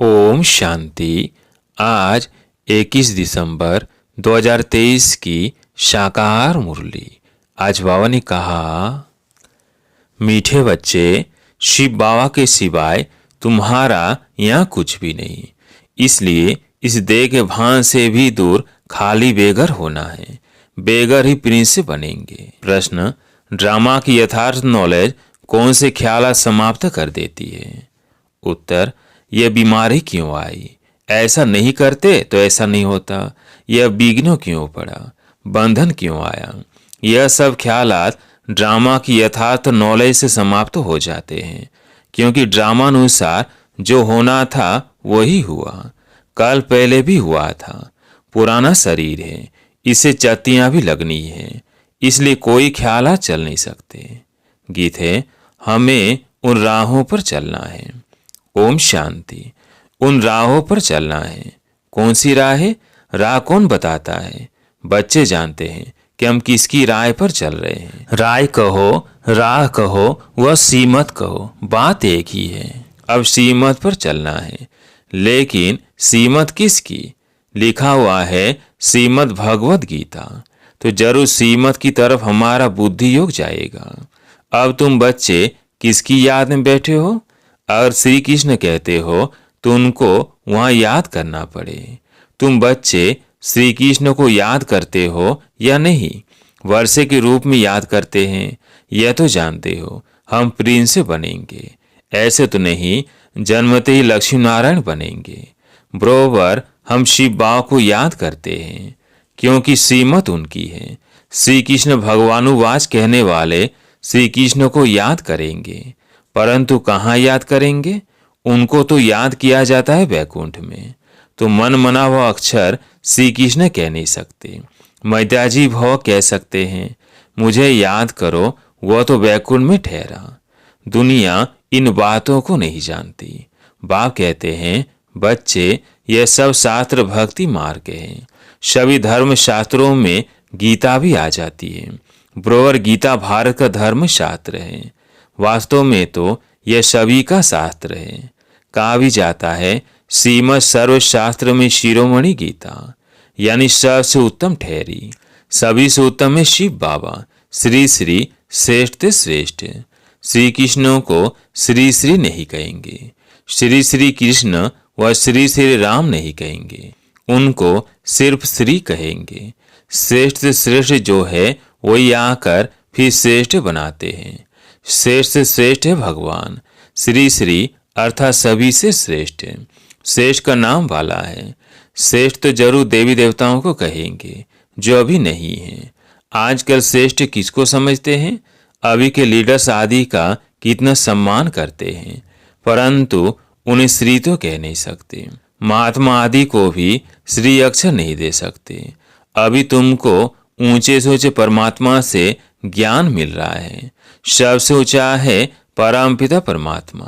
ओम शांति। आज 21 दिसंबर 2023 की शाकाहार मुरली। आज बाबा ने कहा, मीठे बच्चे, शिव बाबा के सिवाय तुम्हारा यहाँ कुछ भी नहीं, इसलिए इस देह के भान से भी दूर खाली बेघर होना है। बेघर ही प्रिंस बनेंगे। प्रश्न, ड्रामा की यथार्थ नॉलेज कौन से ख्यालात समाप्त कर देती है? उत्तर, यह बीमारी क्यों आई? ऐसा नहीं करते तो ऐसा नहीं होता। यह विघ्न क्यों पड़ा? बंधन क्यों आया? यह सब ख्यालात ड्रामा की यथार्थ नॉलेज से समाप्त हो जाते हैं, क्योंकि ड्रामा अनुसार जो होना था वही हुआ। कल पहले भी हुआ था। पुराना शरीर है, इसे चत्तियां भी लगनी है, इसलिए कोई ख्यालात चल नहीं सकते। गीत है, हमें उन राहों पर चलना है। ओम शांति। उन राहों पर चलना है। कौन सी राह है? राह कौन बताता है? बच्चे जानते हैं कि हम किसकी राह पर चल रहे हैं। राय कहो, राह कहो, वह सीमत कहो, बात एक ही है। अब सीमत पर चलना है, लेकिन सीमत किसकी? लिखा हुआ है श्रीमद् भगवद गीता, तो जरूर सीमत की तरफ हमारा बुद्धि योग जाएगा। अब तुम बच्चे किसकी याद में बैठे हो? अगर श्री कृष्ण कहते हो तो उनको वहां याद करना पड़े। तुम बच्चे श्री कृष्ण को याद करते हो या नहीं? वर्षे के रूप में याद करते हैं, यह तो जानते हो। हम प्रिंस बनेंगे, ऐसे तो नहीं जन्मते ही लक्ष्मी नारायण बनेंगे। बरोबर हम शिव बाबा को याद करते हैं, क्योंकि श्रीमत उनकी है। श्री कृष्ण भगवानुवाच कहने वाले श्री कृष्ण को याद करेंगे, परंतु कहाँ याद करेंगे? उनको तो याद किया जाता है वैकुंठ में। तो मन मना हुआ अक्षर श्री कृष्ण कह नहीं सकते। मैत्याजी भव कह सकते हैं, मुझे याद करो, वह तो वैकुंठ में ठहरा। दुनिया इन बातों को नहीं जानती। बाप कहते हैं, बच्चे, यह सब शास्त्र भक्ति मार्ग है। सभी धर्म शास्त्रों में गीता भी आ जाती है। बरोबर गीता भारत का धर्म शास्त्र है। वास्तव में तो यह सभी का शास्त्र है। कहा भी जाता है, श्रीमद् सर्वशास्त्र में शिरोमणि गीता, यानी सबसे उत्तम ठहरी। सभी से उत्तम है शिव बाबा। श्री श्री श्रेष्ठ श्रेष्ठ। श्री कृष्ण को श्री श्री नहीं कहेंगे, श्री श्री कृष्ण व श्री श्री राम नहीं कहेंगे, उनको सिर्फ श्री कहेंगे। श्रेष्ठ श्रेष्ठ जो है वही आकर फिर श्रेष्ठ बनाते हैं। श्रेष्ठ श्रेष्ठ है भगवान। श्री श्री अर्थात सभी से श्रेष्ठ है। श्रेष्ठ का नाम वाला है। श्रेष्ठ तो जरूर देवी देवताओं को कहेंगे, जो अभी नहीं है। आजकल श्रेष्ठ किसको समझते हैं? अभी के लीडर्स आदि का कितना सम्मान करते हैं, परंतु उन्हें श्री तो कह नहीं सकते। महात्मा आदि को भी श्री अक्षर नहीं दे सकते। अभी तुमको ऊंचे से ऊंचे परमात्मा से ज्ञान मिल रहा है। सबसे ऊंचा है परमपिता परमात्मा,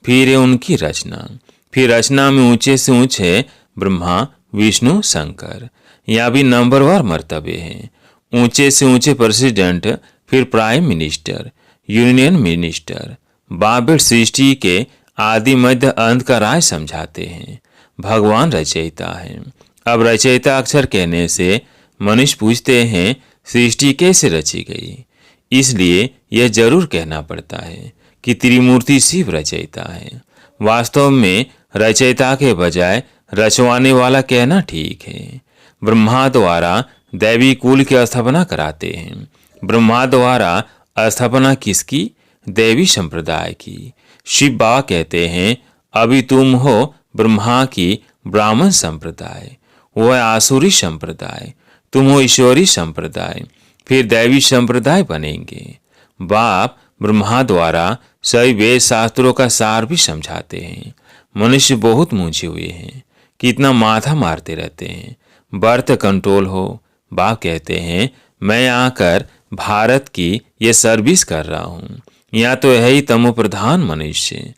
फिर है उनकी रचना, फिर रचना में ऊंचे से ऊंचे ब्रह्मा विष्णु शंकर। यहाँ भी नंबरवार मर्तबे हैं। ऊंचे से ऊंचे प्रेसिडेंट, फिर प्राइम मिनिस्टर, यूनियन मिनिस्टर। बाबेल सृष्टि के आदि मध्य अंत का राज समझाते हैं। भगवान रचयिता है। अब रचयिता अक्षर कहने से मनुष्य पूछते हैं, सृष्टि कैसे रची गई? इसलिए यह जरूर कहना पड़ता है कि त्रिमूर्ति शिव रचयिता है। वास्तव में रचयिता के बजाय रचवाने वाला कहना ठीक है। ब्रह्मा द्वारा दैवी कुल की स्थापना कराते हैं। ब्रह्मा द्वारा स्थापना किसकी? देवी संप्रदाय की। शिव बाबा कहते हैं, अभी तुम हो ब्रह्मा की ब्राह्मण संप्रदाय, वह आसुरी संप्रदाय, तुम हो ईश्वरी संप्रदाय, फिर दैवी संप्रदाय बनेंगे। बाप ब्रह्मा द्वारा सभी वेद शास्त्रों का सार भी समझाते हैं। मनुष्य बहुत मूंझे हुए हैं, कितना माथा मारते रहते हैं। बर्थ कंट्रोल हो। बाप कहते हैं, मैं आकर भारत की ये सर्विस कर रहा हूँ। यहाँ तो है ही तमो प्रधान मनुष्य।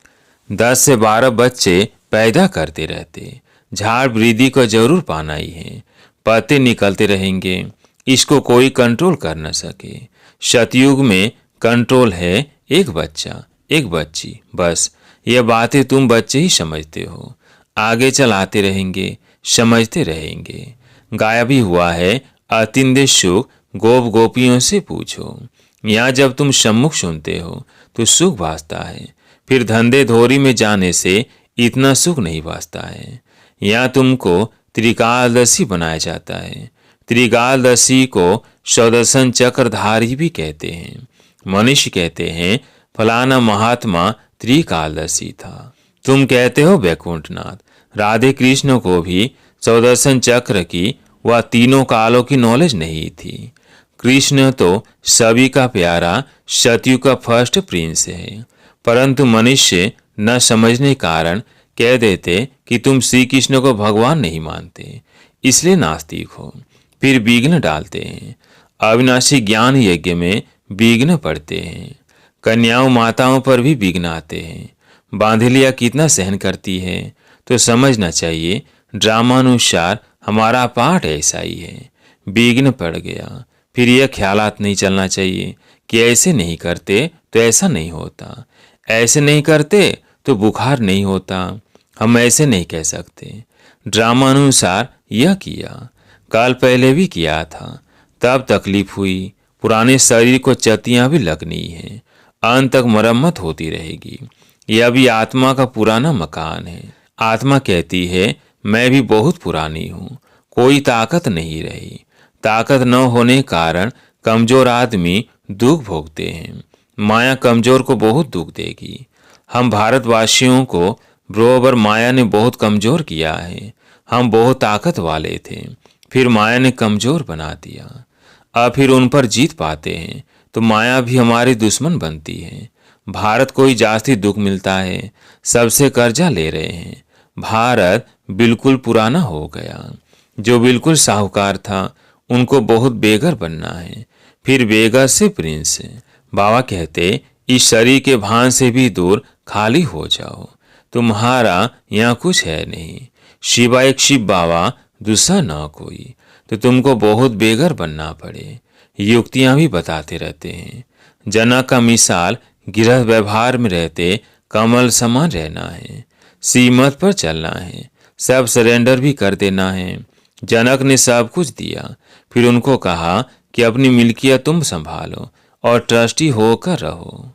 10 से 12 बच्चे पैदा करते रहते। झाड़ वृद्धि को जरूर पाना ही है। पत्ते निकलते रहेंगे, इसको कोई कंट्रोल कर न सके। सतयुग में कंट्रोल है एक बच्चा, एक बच्ची, बस। यह बातें तुम बच्चे ही समझते हो। आगे चलाते रहेंगे, समझते रहेंगे। गाया भी हुआ है, अतिंद्य सुख गोप गोपियों से पूछो। यहाँ जब तुम सम्मुख सुनते हो तो सुख भासता है, फिर धंधे धोरी में जाने से इतना सुख नहीं भासता है। यहाँ तुमको त्रिकालदर्शी बनाया जाता है। त्रिकालदर्शी को सौदर्शन चक्रधारी भी कहते हैं। मनुष्य कहते हैं फलाना महात्मा त्रिकालदर्शी था। तुम कहते हो वैकुंठनाथ। राधे कृष्ण को भी सौदर्शन चक्र की व तीनों कालों की नॉलेज नहीं थी। कृष्ण तो सभी का प्यारा सतयुग का फर्स्ट प्रिंस है, परंतु मनुष्य न समझने कारण कह देते कि तुम श्री कृष्ण को भगवान नहीं मानते, इसलिए नास्तिक हो। फिर विघ्न डालते हैं। अविनाशी ज्ञान यज्ञ में विघ्न पड़ते हैं। कन्याओं माताओं पर भी विघ्न आते हैं। बांधलिया कितना सहन करती है, तो समझना चाहिए ड्रामानुसार हमारा पाठ ऐसा ही है। विघ्न पड़ गया, फिर यह ख्यालात नहीं चलना चाहिए कि ऐसे नहीं करते तो ऐसा नहीं होता, ऐसे नहीं करते तो बुखार नहीं होता। हम ऐसे नहीं कह सकते। ड्रामानुसार यह किया, कल पहले भी किया था, तब तकलीफ हुई। पुराने शरीर को चतियां भी लगनी है, अंत तक मरम्मत होती रहेगी। यह भी आत्मा का पुराना मकान है। आत्मा कहती है मैं भी बहुत पुरानी हूँ, कोई ताकत नहीं रही। ताकत न होने कारण कमजोर आदमी दुख भोगते हैं। माया कमजोर को बहुत दुख देगी। हम भारतवासियों को बरोबर माया ने बहुत कमजोर किया है। हम बहुत ताकत वाले थे, फिर माया ने कमजोर बना दिया। अब फिर उन पर जीत पाते हैं तो माया भी हमारी दुश्मन बनती है। भारत को ही जास्ती दुख मिलता है, सबसे कर्जा ले रहे हैं। भारत बिल्कुल पुराना हो गया। जो बिल्कुल साहूकार था उनको बहुत बेघर बनना है, फिर बेघर से प्रिंस। बाबा कहते इस शरीर के भान से भी दूर खाली हो जाओ, तुम्हारा यहाँ कुछ है नहीं। शिवा एक शिव बाबा, दूसरा ना कोई, तो तुमको बहुत बेघर बनना पड़े। युक्तियां भी बताते रहते हैं। जनक का मिसाल गृह व्यवहार में रहते कमल समान रहना है, सीमत पर चलना है, सब सरेंडर भी कर देना है। जनक ने सब कुछ दिया, फिर उनको कहा कि अपनी मिल्कियत तुम संभालो और ट्रस्टी होकर रहो।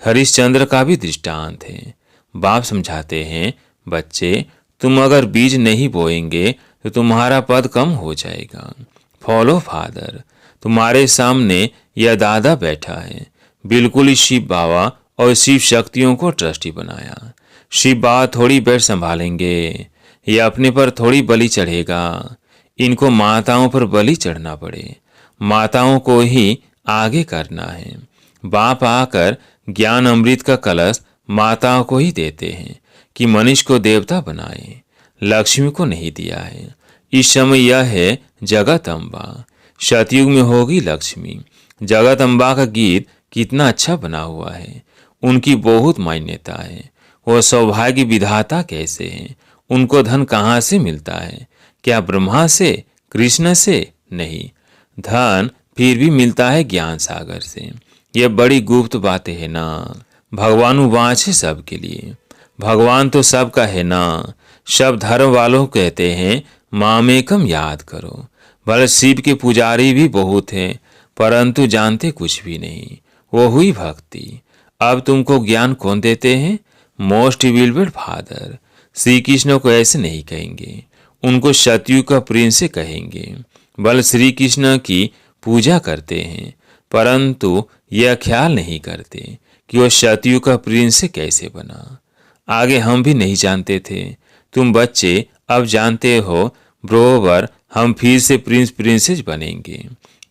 हरिश्चंद्र का भी दृष्टांत है। बाप समझाते हैं, बच्चे तुम अगर बीज नहीं बोएंगे तो तुम्हारा पद कम हो जाएगा। Follow father. तुम्हारे सामने यह दादा बैठा है, बिल्कुल ही शिव बाबा और शिव शक्तियों को ट्रस्टी बनाया। शिव बाबा थोड़ी बेड संभालेंगे, यह अपने पर थोड़ी बलि चढ़ेगा। इनको माताओं पर बलि चढ़ना पड़े, माताओं को ही आगे करना है। बाप आकर ज्ञान अमृत का कलश माताओं को ही देते हैं कि मनुष्य को देवता बनाए, लक्ष्मी को नहीं दिया है। इस समय यह है जगत अम्बा, सतयुग में होगी लक्ष्मी। जगत अम्बा का गीत कितना अच्छा बना हुआ है, उनकी बहुत मान्यता है। वो सौभाग्य विधाता कैसे हैं, उनको धन कहाँ से मिलता है? क्या ब्रह्मा से, कृष्ण से? नहीं, धन फिर भी मिलता है ज्ञान सागर से। ये बड़ी गुप्त बातें है ना। भगवान वांच है सबके लिए, भगवान तो सबका है ना। सब धर्म वालों कहते हैं मामेकम याद करो। भले शिव के पुजारी भी बहुत हैं, परंतु जानते कुछ भी नहीं। वो हुई भक्ति। अब तुमको ज्ञान कौन देते हैं? मोस्ट विल्बेड फादर। श्री कृष्ण को ऐसे नहीं कहेंगे, उनको सतयुग का प्रिंस कहेंगे। बल श्री कृष्ण की पूजा करते हैं, परंतु यह ख्याल नहीं करते कि वह सतयुग का प्रिंस कैसे बना। आगे हम भी नहीं जानते थे, तुम बच्चे अब जानते हो। बरोबर हम फिर से प्रिंस प्रिंसेस बनेंगे,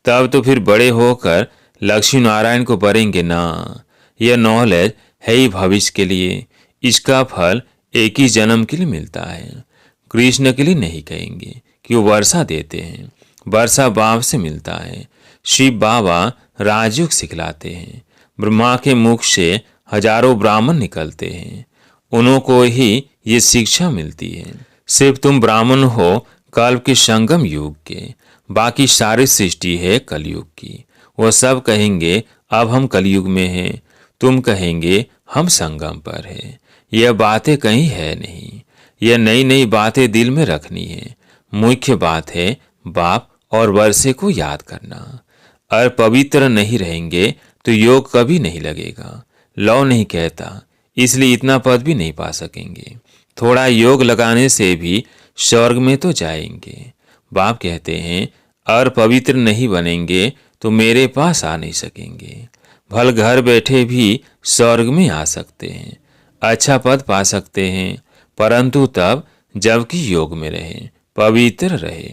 तब तो फिर बड़े होकर लक्ष्मी नारायण को बनेंगे ना। यह नॉलेज है ही भविष्य के लिए। इसका फल एक ही जन्म के लिए मिलता है। कृष्ण के लिए नहीं कहेंगे कि वो वर्षा देते हैं, वर्षा बाप से मिलता है। शिव बाबा राजयोग सिखलाते हैं। ब्रह्मा के मुख से हजारों ब्राह्मण निकलते हैं, उन्हों को ही ये शिक्षा मिलती है। सिर्फ तुम ब्राह्मण हो कल्प के संगम युग के, बाकी सारी सृष्टि है कलयुग की। वह सब कहेंगे अब हम कलयुग में हैं, तुम कहेंगे हम संगम पर है। यह बातें कहीं है नहीं। यह नई नई बातें दिल में रखनी है। मुख्य बात है बाप और वर्षे को याद करना। अगर पवित्र नहीं रहेंगे तो योग कभी नहीं लगेगा। लौ नहीं कहता, इसलिए इतना पद भी नहीं पा सकेंगे। थोड़ा योग लगाने से भी स्वर्ग में तो जाएंगे। बाप कहते हैं अगर पवित्र नहीं बनेंगे तो मेरे पास आ नहीं सकेंगे। भल घर बैठे भी स्वर्ग में आ सकते हैं, अच्छा पद पा सकते हैं, परंतु तब जबकि योग में रहे, पवित्र रहे।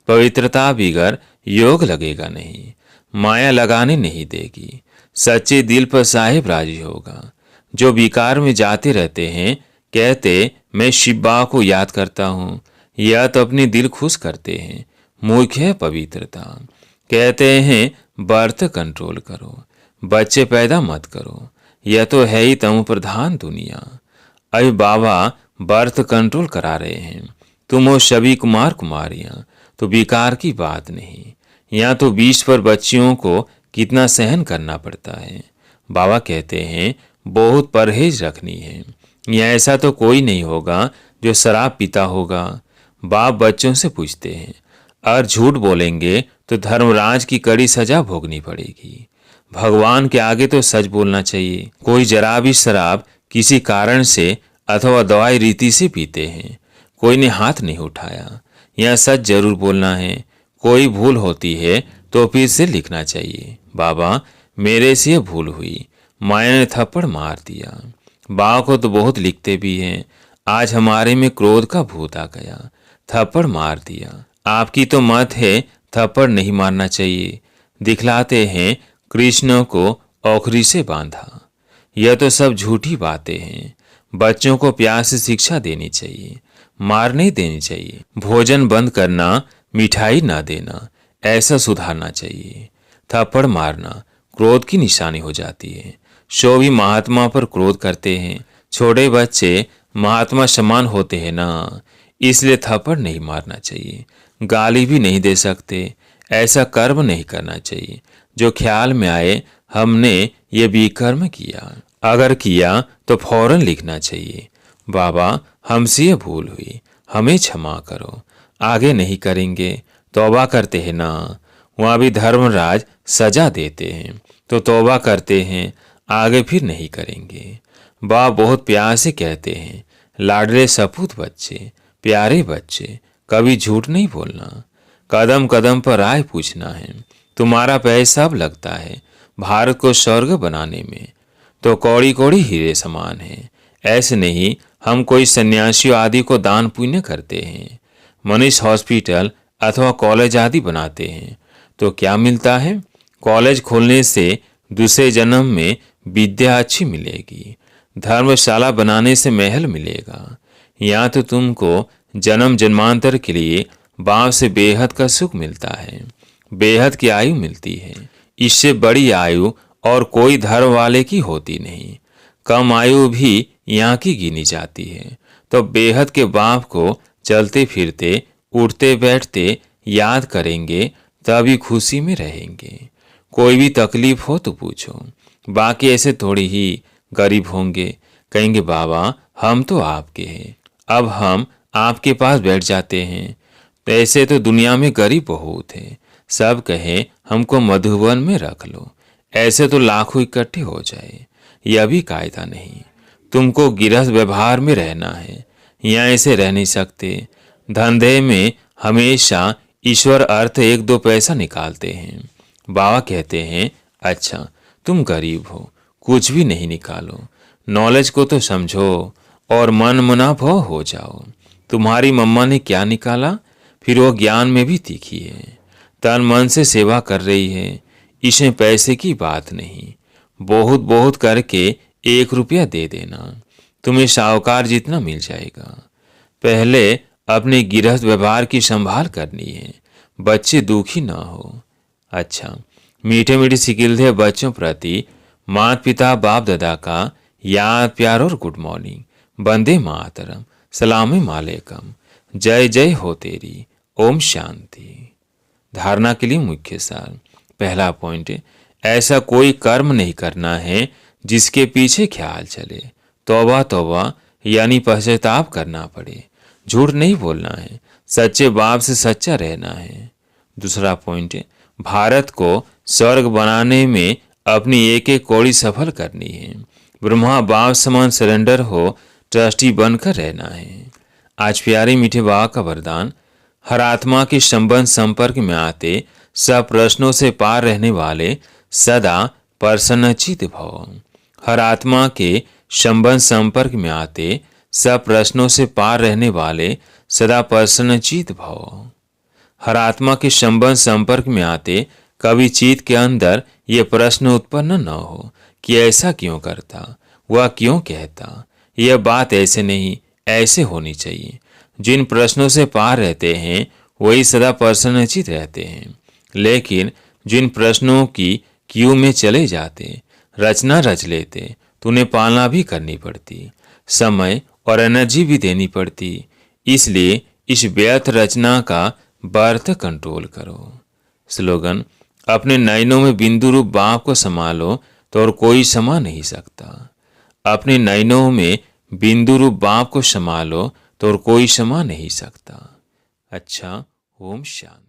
पवित्रता बिगर योग लगेगा नहीं, माया लगाने नहीं देगी। सच्चे दिल पर साहिब राजी होगा। जो विकार में जाते रहते हैं, कहते मैं शिव बाबा को याद करता हूँ, यह तो अपने दिल खुश करते हैं। मुख्य है पवित्रता। कहते हैं बर्थ कंट्रोल करो, बच्चे पैदा मत करो, यह तो है ही तमो प्रधान दुनिया। अभी बाबा बर्थ कंट्रोल करा रहे हैं। तुम हो सभी कुमार कुमारियां, तो विकार की बात नहीं। यहाँ तो 20 पर बच्चियों को कितना सहन करना पड़ता है। बाबा कहते हैं बहुत परहेज रखनी है। यहाँ ऐसा तो कोई नहीं होगा जो शराब पीता होगा। बाप बच्चों से पूछते हैं अगर झूठ बोलेंगे तो धर्मराज की कड़ी सजा भोगनी पड़ेगी। भगवान के आगे तो सच बोलना चाहिए। कोई जरा भी शराब किसी कारण से अथवा दवाई रीति से पीते हैं, कोई ने हाथ नहीं उठाया। यह सच जरूर बोलना है। कोई भूल होती है तो फिर से लिखना चाहिए, बाबा मेरे से ये भूल हुई, माया ने थप्पड़ मार दिया। बाबा को तो बहुत लिखते भी हैं, आज हमारे में क्रोध का भूत आ गया, थप्पड़ मार दिया। आपकी तो मत है थप्पड़ नहीं मारना चाहिए। दिखलाते हैं कृष्ण को औखरी से बांधा। यह तो सब झूठी बातें हैं। बच्चों को प्यार से शिक्षा देनी चाहिए, मार नहीं देनी चाहिए। भोजन बंद करना, मिठाई ना देना, ऐसा सुधारना चाहिए। थप्पड़ मारना क्रोध की निशानी हो जाती है। सो भी महात्मा पर क्रोध करते हैं। छोटे बच्चे महात्मा समान होते हैं ना, इसलिए थप्पड़ नहीं मारना चाहिए। गाली भी नहीं दे सकते, ऐसा कर्म नहीं करना चाहिए जो ख्याल में आए हमने ये विकर्म किया। अगर किया तो फौरन लिखना चाहिए, बाबा हमसे ये भूल हुई, हमें क्षमा करो, आगे नहीं करेंगे। तौबा करते हैं ना, वहाँ भी धर्मराज सजा देते हैं तो तौबा करते हैं, आगे फिर नहीं करेंगे। बाप बहुत प्यार से कहते हैं लाडले सपूत बच्चे, प्यारे बच्चे, कभी झूठ नहीं बोलना, कदम कदम पर राय पूछना है। तुम्हारा पैसा अब लगता है भारत को स्वर्ग बनाने में, तो कौड़ी कौड़ी हीरे समान है। ऐसे नहीं हम कोई सन्यासी आदि को दान पुण्य करते हैं, मनीष हॉस्पिटल अथवा कॉलेज आदि बनाते हैं, तो क्या मिलता है? कॉलेज खोलने से दूसरे जन्म में विद्या अच्छी मिलेगी। धर्मशाला बनाने से महल मिलेगा। यहाँ तो तुमको जन्म जन्मांतर के लिए बाप से बेहद का सुख मिलता है, बेहद की आयु मिलती है। इससे बड़ी आयु और कोई धर्म वाले की होती नहीं। कम आयु भी यहाँ की गिनी जाती है। तो बेहद के बाप को चलते फिरते उठते बैठते याद करेंगे, तभी खुशी में रहेंगे। कोई भी तकलीफ हो तो पूछो, बाकी ऐसे थोड़ी ही गरीब होंगे, कहेंगे बाबा हम तो आपके हैं, अब हम आपके पास बैठ जाते हैं। तो ऐसे तो दुनिया में गरीब बहुत है, सब कहें हमको मधुबन में रख लो, ऐसे तो लाखों इकट्ठे हो जाए। यह भी कायदा नहीं। तुमको गृहस्थ व्यवहार में रहना है, यहाँ ऐसे रह नहीं सकते। धंधे में हमेशा ईश्वर अर्थ 1-2 पैसा निकालते हैं। बाबा कहते हैं अच्छा तुम गरीब हो, कुछ भी नहीं निकालो, नॉलेज को तो समझो और मन मुनाफा हो जाओ। तुम्हारी मम्मा ने क्या निकाला, फिर वो ज्ञान में भी तीखी है, तन मन से सेवा कर रही है। इसमें पैसे की बात नहीं, बहुत बहुत करके 1 रुपया दे देना, तुम्हें साहूकार जितना मिल जाएगा। पहले अपने गृहस्थ व्यवहार की संभाल करनी है, बच्चे दुखी ना हो। अच्छा मीठे मीठे सिकिलते बच्चों प्रति माता पिता बाप दादा का याद प्यार और गुड मॉर्निंग, वंदे मातरम, सलाम वालेकुम, जय जय हो तेरी, ओम शांति। धारणा के लिए मुख्य सार। पहला पॉइंट, ऐसा कोई कर्म नहीं करना है जिसके पीछे ख्याल चले। तौबा तौबा यानी पश्चाताप करना पड़े। झूठ नहीं बोलना है, सच्चे बाप से सच्चा रहना है। दूसरा पॉइंट है, भारत को स्वर्ग बनाने में अपनी एक एक कौड़ी सफल करनी है। ब्रह्मा बाप समान सरेंडर हो, ट्रस्टी बनकर रहना है। आज प्यारे मीठे बाबा का वरदान, हर आत्मा के संबंध संपर्क में आते सब प्रश्नों से पार रहने वाले सदा प्रसन्नचित्त भव। हर आत्मा के संबंध संपर्क में आते सब प्रश्नों से पार रहने वाले सदा प्रसन्नचित्त भव। हर आत्मा के संबंध संपर्क में आते कभी चित्त के अंदर ये प्रश्न उत्पन्न न हो कि ऐसा क्यों करता, वह क्यों कहता, यह बात ऐसे नहीं ऐसे होनी चाहिए। जिन प्रश्नों से पार रहते हैं वही सदा प्रसन्नचित्त रहते हैं। लेकिन जिन प्रश्नों की क्यू में चले जाते, रचना रच लेते, तो उन्हें पालना भी करनी पड़ती, समय और एनर्जी भी देनी पड़ती। इसलिए इस व्यर्थ रचना का बर्थ कंट्रोल करो। स्लोगन, अपने नयनों में बिंदु रूप बाप को संभालो तो और कोई समा नहीं सकता। अपने नयनों में बिंदु रूप बाप को संभालो तो और कोई समा नहीं सकता। अच्छा, ओम शांति।